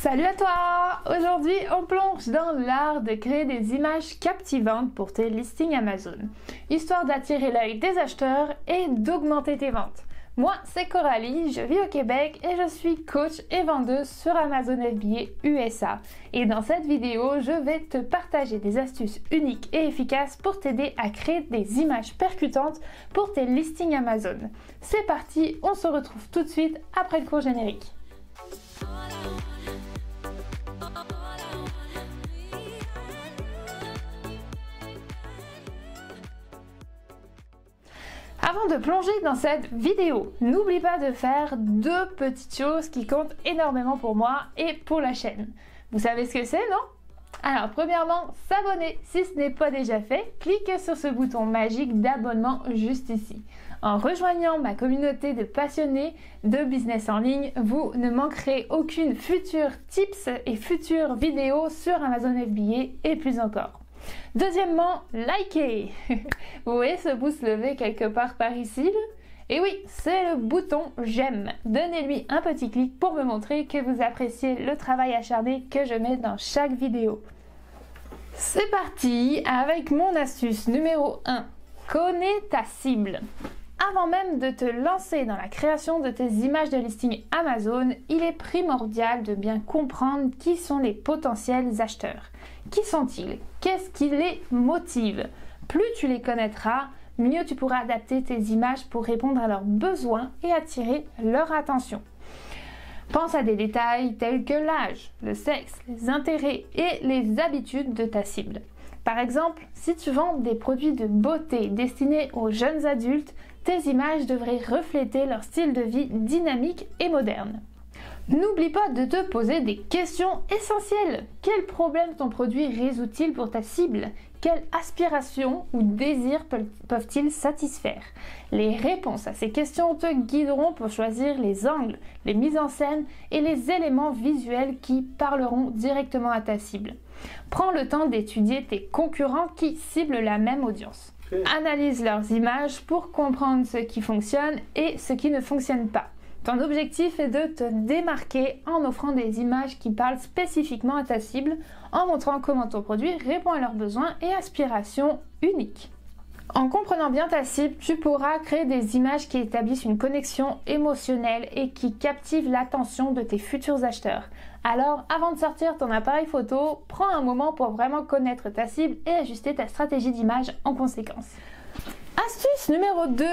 Salut à toi! Aujourd'hui, on plonge dans l'art de créer des images captivantes pour tes listings Amazon, histoire d'attirer l'œil des acheteurs et d'augmenter tes ventes. Moi, c'est Coralie, je vis au Québec et je suis coach et vendeuse sur Amazon FBA USA. Et dans cette vidéo, je vais te partager des astuces uniques et efficaces pour t'aider à créer des images percutantes pour tes listings Amazon. C'est parti, on se retrouve tout de suite après le court générique. Avant de plonger dans cette vidéo, n'oublie pas de faire deux petites choses qui comptent énormément pour moi et pour la chaîne. Vous savez ce que c'est, non? Alors premièrement, s'abonner si ce n'est pas déjà fait, cliquez sur ce bouton magique d'abonnement juste ici. En rejoignant ma communauté de passionnés de business en ligne, vous ne manquerez aucune future tips et futures vidéos sur Amazon FBA et plus encore. Deuxièmement, likez. Vous voyez ce pouce levé quelque part par ici? Et oui, c'est le bouton j'aime. Donnez-lui un petit clic pour me montrer que vous appréciez le travail acharné que je mets dans chaque vidéo. C'est parti avec mon astuce numéro 1. Connais ta cible. Avant même de te lancer dans la création de tes images de listing Amazon, il est primordial de bien comprendre qui sont les potentiels acheteurs. Qui sont-ils? Qu'est-ce qui les motive? Plus tu les connaîtras, mieux tu pourras adapter tes images pour répondre à leurs besoins et attirer leur attention. Pense à des détails tels que l'âge, le sexe, les intérêts et les habitudes de ta cible. Par exemple, si tu vends des produits de beauté destinés aux jeunes adultes, tes images devraient refléter leur style de vie dynamique et moderne. N'oublie pas de te poser des questions essentielles. Quel problème ton produit résout-il pour ta cible? Quelles aspirations ou désirs peuvent-ils satisfaire? Les réponses à ces questions te guideront pour choisir les angles, les mises en scène et les éléments visuels qui parleront directement à ta cible. Prends le temps d'étudier tes concurrents qui ciblent la même audience. Analyse leurs images pour comprendre ce qui fonctionne et ce qui ne fonctionne pas. Ton objectif est de te démarquer en offrant des images qui parlent spécifiquement à ta cible, en montrant comment ton produit répond à leurs besoins et aspirations uniques. En comprenant bien ta cible, tu pourras créer des images qui établissent une connexion émotionnelle et qui captivent l'attention de tes futurs acheteurs. Alors, avant de sortir ton appareil photo, prends un moment pour vraiment connaître ta cible et ajuster ta stratégie d'image en conséquence. Astuce numéro 2,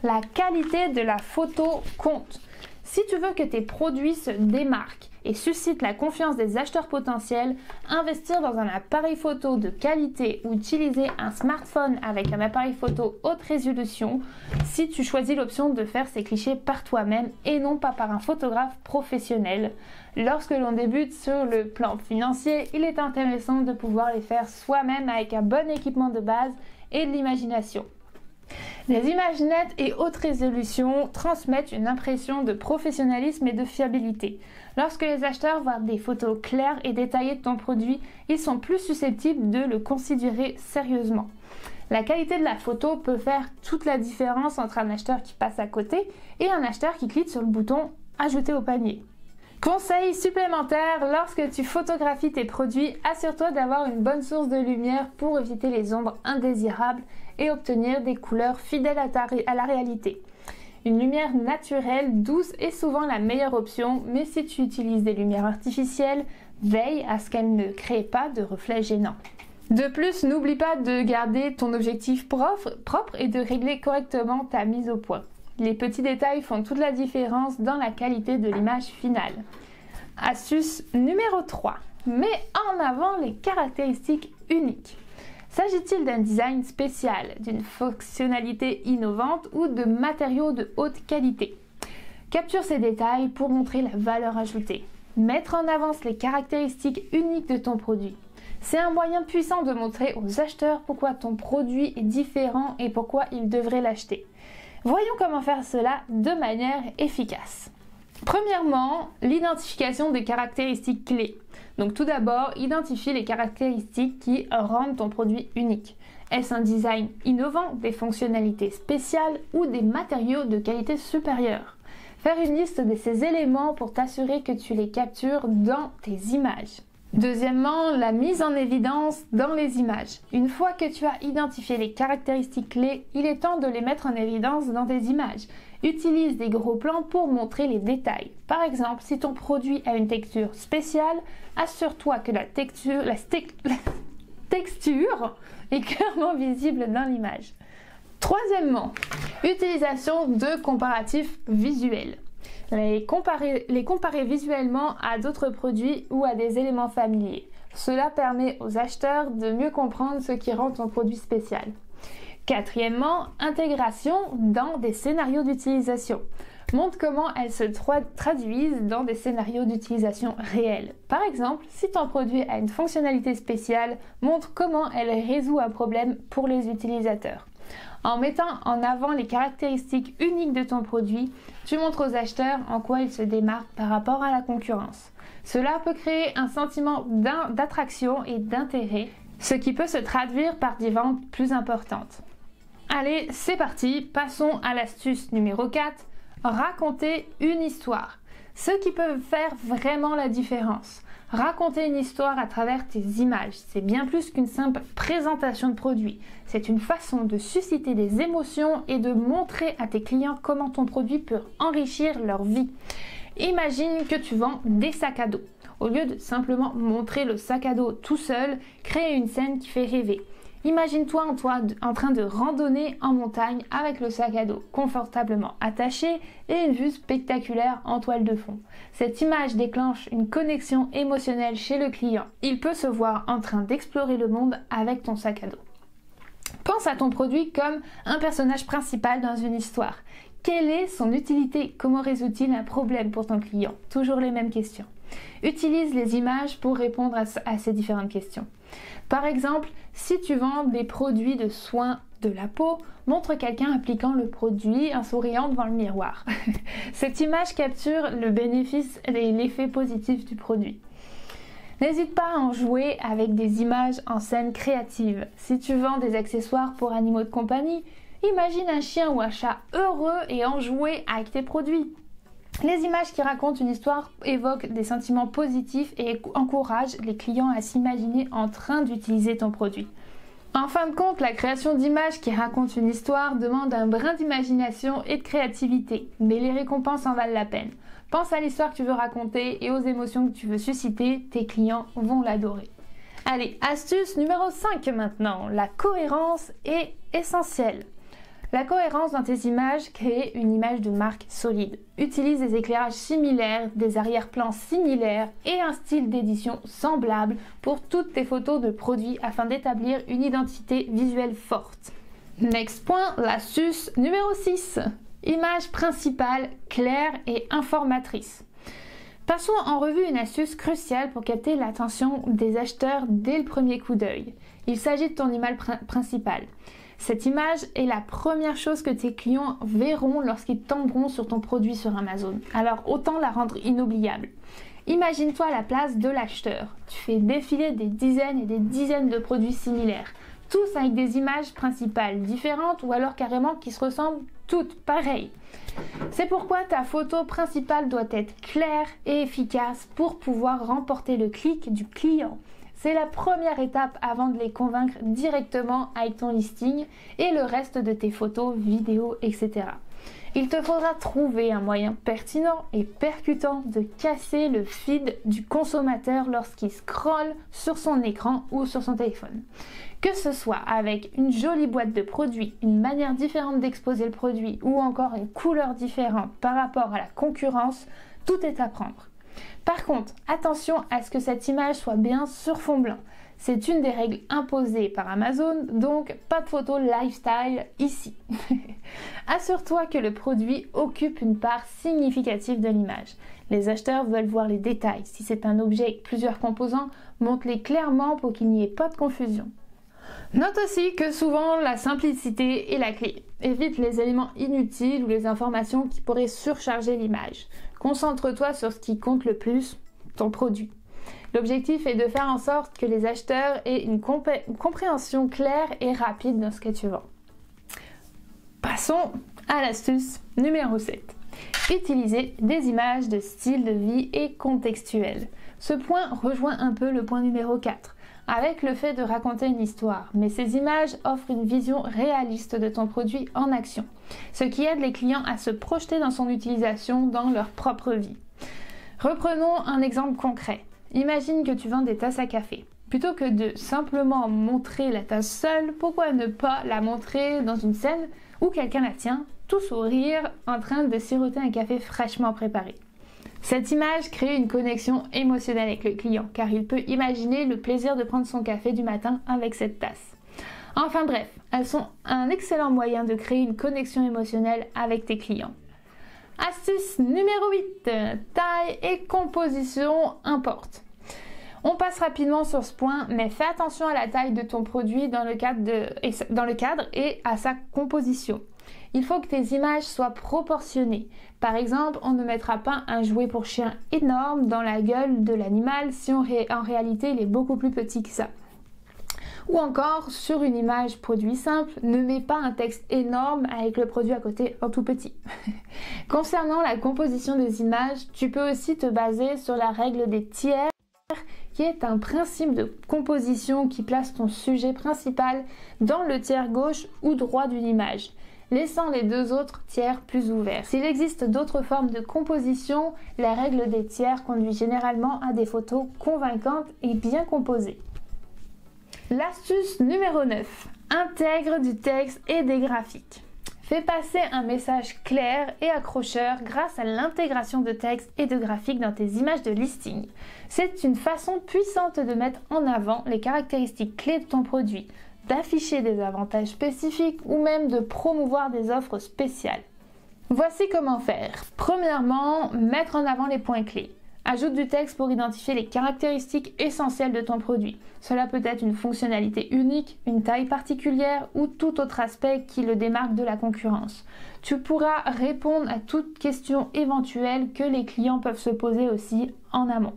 la qualité de la photo compte. Si tu veux que tes produits se démarquent et suscitent la confiance des acheteurs potentiels, investir dans un appareil photo de qualité ou utiliser un smartphone avec un appareil photo haute résolution si tu choisis l'option de faire ces clichés par toi-même et non pas par un photographe professionnel. Lorsque l'on débute sur le plan financier, il est intéressant de pouvoir les faire soi-même avec un bon équipement de base et de l'imagination. Les images nettes et haute résolution transmettent une impression de professionnalisme et de fiabilité. Lorsque les acheteurs voient des photos claires et détaillées de ton produit, ils sont plus susceptibles de le considérer sérieusement. La qualité de la photo peut faire toute la différence entre un acheteur qui passe à côté et un acheteur qui clique sur le bouton « Ajouter au panier ». Conseil supplémentaire, lorsque tu photographies tes produits, assure-toi d'avoir une bonne source de lumière pour éviter les ombres indésirables et obtenir des couleurs fidèles à la réalité. Une lumière naturelle, douce est souvent la meilleure option, mais si tu utilises des lumières artificielles, veille à ce qu'elles ne créent pas de reflets gênants. De plus, n'oublie pas de garder ton objectif propre et de régler correctement ta mise au point. Les petits détails font toute la différence dans la qualité de l'image finale. Astuce numéro 3. Mets en avant les caractéristiques uniques. S'agit-il d'un design spécial, d'une fonctionnalité innovante ou de matériaux de haute qualité? Capture ces détails pour montrer la valeur ajoutée. Mettre en avant les caractéristiques uniques de ton produit. C'est un moyen puissant de montrer aux acheteurs pourquoi ton produit est différent et pourquoi ils devraient l'acheter. Voyons comment faire cela de manière efficace. Premièrement, l'identification des caractéristiques clés. Donc tout d'abord, identifie les caractéristiques qui rendent ton produit unique. Est-ce un design innovant, des fonctionnalités spéciales ou des matériaux de qualité supérieure? Faire une liste de ces éléments pour t'assurer que tu les captures dans tes images. Deuxièmement, la mise en évidence dans les images. Une fois que tu as identifié les caractéristiques clés, il est temps de les mettre en évidence dans tes images. Utilise des gros plans pour montrer les détails. Par exemple, si ton produit a une texture spéciale, assure-toi que la texture est clairement visible dans l'image. Troisièmement, utilisation de comparatifs visuels. Les comparer visuellement à d'autres produits ou à des éléments familiers. Cela permet aux acheteurs de mieux comprendre ce qui rend ton produit spécial. Quatrièmement, intégration dans des scénarios d'utilisation. Montre comment elles se traduisent dans des scénarios d'utilisation réels. Par exemple, si ton produit a une fonctionnalité spéciale, montre comment elle résout un problème pour les utilisateurs. En mettant en avant les caractéristiques uniques de ton produit, tu montres aux acheteurs en quoi il se démarque par rapport à la concurrence. Cela peut créer un sentiment d'attraction et d'intérêt, ce qui peut se traduire par des ventes plus importantes. Allez, c'est parti, passons à l'astuce numéro 4, raconter une histoire. Ce qui peut faire vraiment la différence. Raconter une histoire à travers tes images, c'est bien plus qu'une simple présentation de produit. C'est une façon de susciter des émotions et de montrer à tes clients comment ton produit peut enrichir leur vie. Imagine que tu vends des sacs à dos. Au lieu de simplement montrer le sac à dos tout seul, crée une scène qui fait rêver. Imagine-toi en train de randonner en montagne avec le sac à dos confortablement attaché et une vue spectaculaire en toile de fond. Cette image déclenche une connexion émotionnelle chez le client. Il peut se voir en train d'explorer le monde avec ton sac à dos. Pense à ton produit comme un personnage principal dans une histoire. Quelle est son utilité? Comment résout-il un problème pour ton client? Toujours les mêmes questions. Utilise les images pour répondre à ces différentes questions. Par exemple, si tu vends des produits de soins de la peau, montre quelqu'un appliquant le produit en souriant devant le miroir. Cette image capture le bénéfice et l'effet positif du produit. N'hésite pas à en jouer avec des images en scène créative. Si tu vends des accessoires pour animaux de compagnie, imagine un chien ou un chat heureux et en jouer avec tes produits. Les images qui racontent une histoire évoquent des sentiments positifs et encouragent les clients à s'imaginer en train d'utiliser ton produit. En fin de compte, la création d'images qui racontent une histoire demande un brin d'imagination et de créativité, mais les récompenses en valent la peine. Pense à l'histoire que tu veux raconter et aux émotions que tu veux susciter, tes clients vont l'adorer. Allez, astuce numéro 5 maintenant, la cohérence est essentielle. La cohérence dans tes images crée une image de marque solide. Utilise des éclairages similaires, des arrière-plans similaires et un style d'édition semblable pour toutes tes photos de produits afin d'établir une identité visuelle forte. Next point, l'astuce numéro 6. Image principale claire et informatrice. Passons en revue une astuce cruciale pour capter l'attention des acheteurs dès le premier coup d'œil. Il s'agit de ton image principale. Cette image est la première chose que tes clients verront lorsqu'ils tomberont sur ton produit sur Amazon. Alors autant la rendre inoubliable. Imagine-toi à la place de l'acheteur. Tu fais défiler des dizaines et des dizaines de produits similaires, tous avec des images principales différentes ou alors carrément qui se ressemblent toutes pareilles. C'est pourquoi ta photo principale doit être claire et efficace pour pouvoir remporter le clic du client. C'est la première étape avant de les convaincre directement avec ton listing et le reste de tes photos, vidéos, etc. Il te faudra trouver un moyen pertinent et percutant de casser le feed du consommateur lorsqu'il scrolle sur son écran ou sur son téléphone. Que ce soit avec une jolie boîte de produits, une manière différente d'exposer le produit ou encore une couleur différente par rapport à la concurrence, tout est à prendre. Par contre, attention à ce que cette image soit bien sur fond blanc. C'est une des règles imposées par Amazon, donc pas de photo lifestyle ici. Assure-toi que le produit occupe une part significative de l'image. Les acheteurs veulent voir les détails. Si c'est un objet avec plusieurs composants, montre-les clairement pour qu'il n'y ait pas de confusion. Note aussi que souvent la simplicité est la clé. Évite les éléments inutiles ou les informations qui pourraient surcharger l'image. Concentre-toi sur ce qui compte le plus, ton produit. L'objectif est de faire en sorte que les acheteurs aient une compréhension claire et rapide dans ce que tu vends. Passons à l'astuce numéro 7. Utiliser des images de style de vie et contextuelles. Ce point rejoint un peu le point numéro 4, avec le fait de raconter une histoire, mais ces images offrent une vision réaliste de ton produit en action, ce qui aide les clients à se projeter dans son utilisation dans leur propre vie. Reprenons un exemple concret. Imagine que tu vends des tasses à café. Plutôt que de simplement montrer la tasse seule, pourquoi ne pas la montrer dans une scène où quelqu'un la tient, tout sourire, en train de siroter un café fraîchement préparé. Cette image crée une connexion émotionnelle avec le client, car il peut imaginer le plaisir de prendre son café du matin avec cette tasse. Enfin bref, elles sont un excellent moyen de créer une connexion émotionnelle avec tes clients. Astuce numéro 8, taille et composition importent. On passe rapidement sur ce point, mais fais attention à la taille de ton produit dans le cadre et à sa composition. Il faut que tes images soient proportionnées. Par exemple, on ne mettra pas un jouet pour chien énorme dans la gueule de l'animal si en réalité il est beaucoup plus petit que ça. Ou encore, sur une image produit simple, ne mets pas un texte énorme avec le produit à côté en tout petit. Concernant la composition des images, tu peux aussi te baser sur la règle des tiers, qui est un principe de composition qui place ton sujet principal dans le tiers gauche ou droit d'une image, laissant les deux autres tiers plus ouverts. S'il existe d'autres formes de composition, la règle des tiers conduit généralement à des photos convaincantes et bien composées. L'astuce numéro 9. Intègre du texte et des graphiques. Fais passer un message clair et accrocheur grâce à l'intégration de texte et de graphiques dans tes images de listing. C'est une façon puissante de mettre en avant les caractéristiques clés de ton produit, d'afficher des avantages spécifiques ou même de promouvoir des offres spéciales. Voici comment faire. Premièrement, mettre en avant les points clés. Ajoute du texte pour identifier les caractéristiques essentielles de ton produit. Cela peut être une fonctionnalité unique, une taille particulière ou tout autre aspect qui le démarque de la concurrence. Tu pourras répondre à toute question éventuelle que les clients peuvent se poser aussi en amont.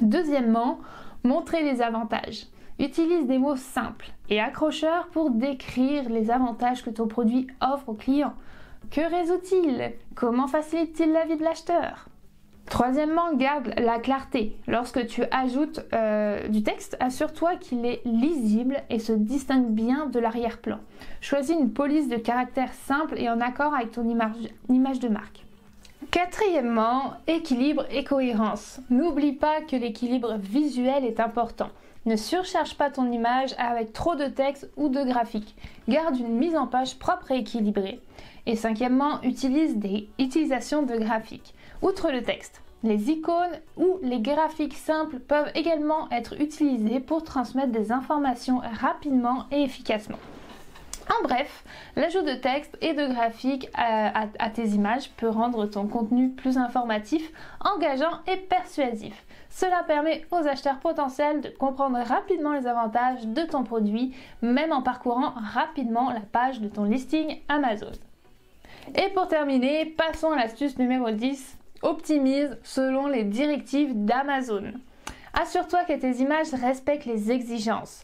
Deuxièmement, montrer les avantages. Utilise des mots simples et accrocheurs pour décrire les avantages que ton produit offre aux clients. Que résout-il? Comment facilite-t-il la vie de l'acheteur? Troisièmement, garde la clarté. Lorsque tu ajoutes du texte, assure-toi qu'il est lisible et se distingue bien de l'arrière-plan. Choisis une police de caractère simple et en accord avec ton image de marque. Quatrièmement, équilibre et cohérence. N'oublie pas que l'équilibre visuel est important. Ne surcharge pas ton image avec trop de texte ou de graphiques. Garde une mise en page propre et équilibrée. Et cinquièmement, utilise des utilisations de graphiques. Outre le texte, les icônes ou les graphiques simples peuvent également être utilisés pour transmettre des informations rapidement et efficacement. En bref, l'ajout de texte et de graphiques à tes images peut rendre ton contenu plus informatif, engageant et persuasif. Cela permet aux acheteurs potentiels de comprendre rapidement les avantages de ton produit, même en parcourant rapidement la page de ton listing Amazon. Et pour terminer, passons à l'astuce numéro 10. Optimise selon les directives d'Amazon. Assure-toi que tes images respectent les exigences.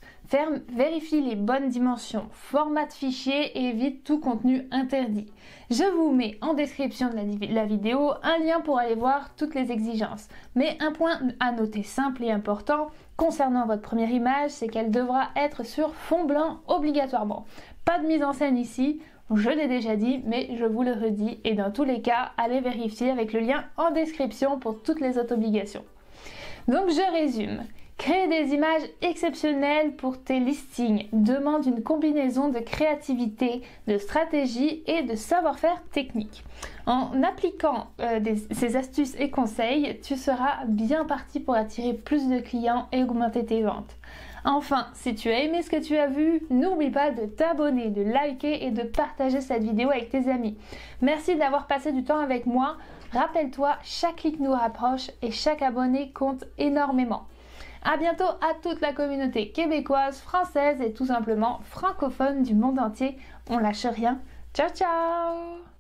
Vérifie les bonnes dimensions, formate fichier et évite tout contenu interdit. Je vous mets en description de la vidéo un lien pour aller voir toutes les exigences. Mais un point à noter simple et important concernant votre première image, c'est qu'elle devra être sur fond blanc obligatoirement. Pas de mise en scène ici. Je l'ai déjà dit, mais je vous le redis, et dans tous les cas, allez vérifier avec le lien en description pour toutes les autres obligations. Donc je résume. Créer des images exceptionnelles pour tes listings demande une combinaison de créativité, de stratégie et de savoir-faire technique. En appliquant ces astuces et conseils, tu seras bien parti pour attirer plus de clients et augmenter tes ventes. Enfin, si tu as aimé ce que tu as vu, n'oublie pas de t'abonner, de liker et de partager cette vidéo avec tes amis. Merci d'avoir passé du temps avec moi. Rappelle-toi, chaque clic nous rapproche et chaque abonné compte énormément. À bientôt à toute la communauté québécoise, française et tout simplement francophone du monde entier. On lâche rien. Ciao ciao!